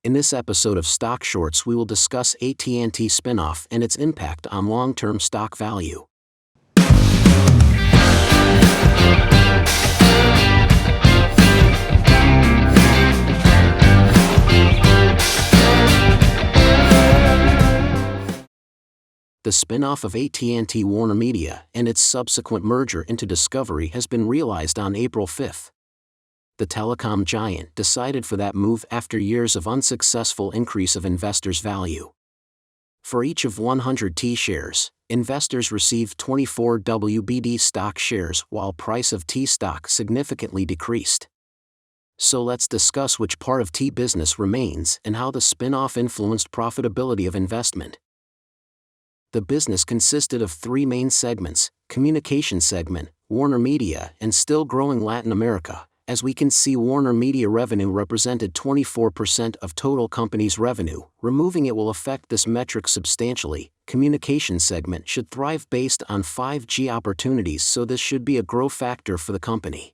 In this episode of Stock Shorts, we will discuss AT&T spinoff and its impact on long-term stock value. The spinoff of AT&T Warner Media and its subsequent merger into Discovery has been realized on April 5. The telecom giant decided for that move after years of unsuccessful increase of investors' value. For each of 100 T shares, investors received 24 WBD stock shares while price of T stock significantly decreased. So let's discuss which part of T business remains and how the spinoff influenced profitability of investment. The business consisted of three main segments: communication segment, Warner Media, and still growing Latin America. As we can see, Warner Media revenue represented 24% of total company's revenue. Removing it will affect this metric substantially. Communication segment should thrive based on 5G opportunities, so this should be a growth factor for the company.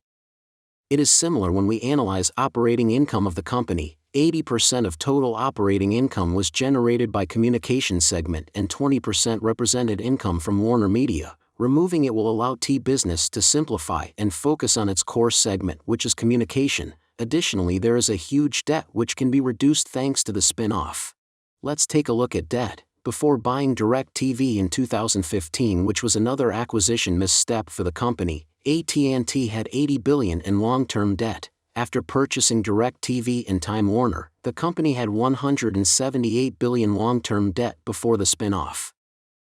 It is similar when we analyze operating income of the company. 80% of total operating income was generated by communication segment and 20% represented income from Warner Media. Removing it will allow T business to simplify and focus on its core segment, which is communication. Additionally, there is a huge debt which can be reduced thanks to the spin-off. Let's take a look at debt. Before Buying Directv in 2015, which was another acquisition misstep for the company, AT&T had $80 billion in long-term debt. After purchasing DirecTV and Time Warner, the company had $178 billion long-term debt before the spin-off.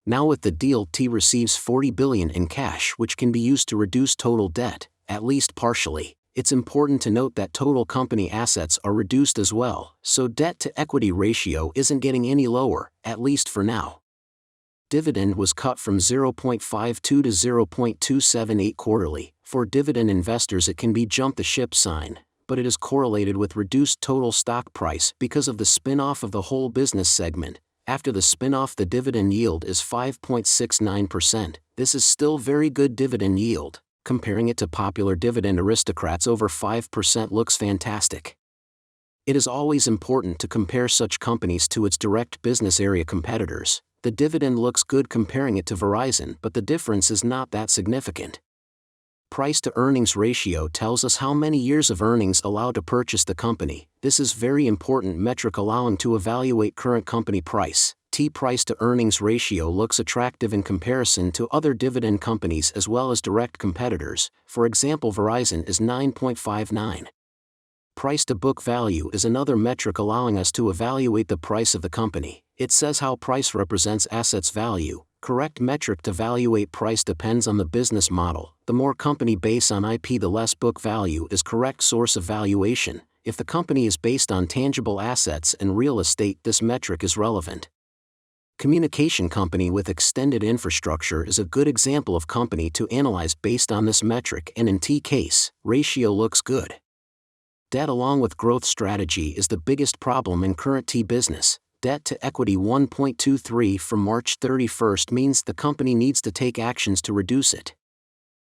Now with the deal, T receives $40 billion in cash, which can be used to reduce total debt, at least partially. It's important to note that total company assets are reduced as well, so debt-to-equity ratio isn't getting any lower, at least for now. Dividend was cut from 0.52 to 0.278 quarterly. For dividend investors, it can be jump the ship sign, but it is correlated with reduced total stock price because of the spin-off of the whole business segment. After the spin-off, the dividend yield is 5.69%. This is still very good dividend yield. Comparing it to popular dividend aristocrats, over 5% looks fantastic. It is always important to compare such companies to its direct business area competitors. The dividend looks good comparing it to Verizon, but the difference is not that significant. Price-to-earnings ratio tells us how many years of earnings allowed to purchase the company. This is very important metric allowing to evaluate current company price. T price-to-earnings ratio looks attractive in comparison to other dividend companies as well as direct competitors. For example, Verizon is 9.59. Price-to-book value is another metric allowing us to evaluate the price of the company. It says how price represents assets value. Correct metric to evaluate price depends on the business model. The more company based on IP, the less book value is correct source of valuation. If the company is based on tangible assets and real estate, this metric is relevant. Communication company with extended infrastructure is a good example of company to analyze based on this metric, and in T case, ratio looks good. Debt along with growth strategy is the biggest problem in current T business. Debt to equity 1.23 from March 31 means the company needs to take actions to reduce it.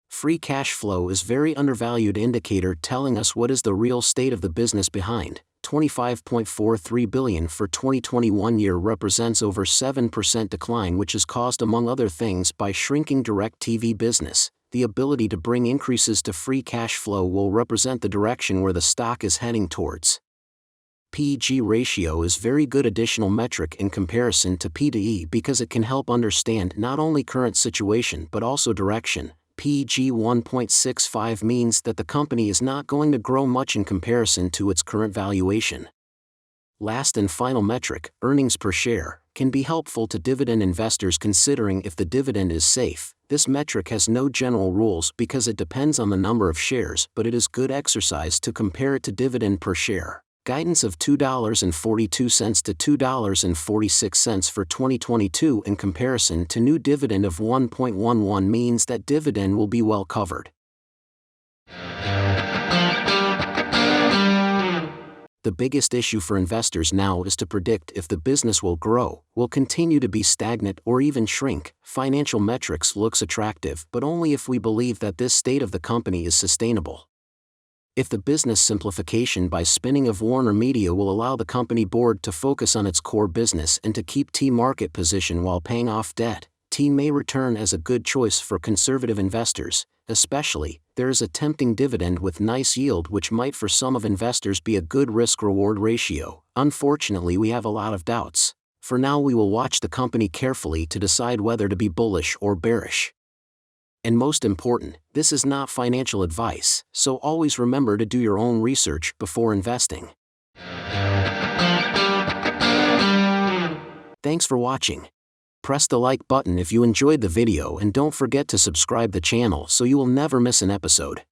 Free cash flow is very undervalued indicator telling us what is the real state of the business behind. $25.43 billion for 2021 year represents over 7% decline, which is caused among other things by shrinking DirecTV business. The ability to bring increases to free cash flow will represent the direction where the stock is heading towards. P/G ratio is very good additional metric in comparison to P/E because it can help understand not only current situation but also direction. P/G 1.65 means that the company is not going to grow much in comparison to its current valuation. Last and final metric, earnings per share, can be helpful to dividend investors considering if the dividend is safe. This metric has no general rules because it depends on the number of shares, but it is good exercise to compare it to dividend per share. Guidance of $2.42 to $2.46 for 2022 in comparison to new dividend of 1.11 means that dividend will be well covered. The biggest issue for investors now is to predict if the business will grow, will continue to be stagnant, or even shrink. Financial metrics looks attractive, but only if we believe that this state of the company is sustainable. If the business simplification by spinning of Warner Media will allow the company board to focus on its core business and to keep T market position while paying off debt, T may return as a good choice for conservative investors. Especially, there is a tempting dividend with nice yield which might for some of investors be a good risk-reward ratio. Unfortunately, we have a lot of doubts. For now, we will watch the company carefully to decide whether to be bullish or bearish. And most important, this is not financial advice, so always remember to do your own research before investing. Thanks for watching. Press the like button if you enjoyed the video and don't forget to subscribe the channel so you will never miss an episode.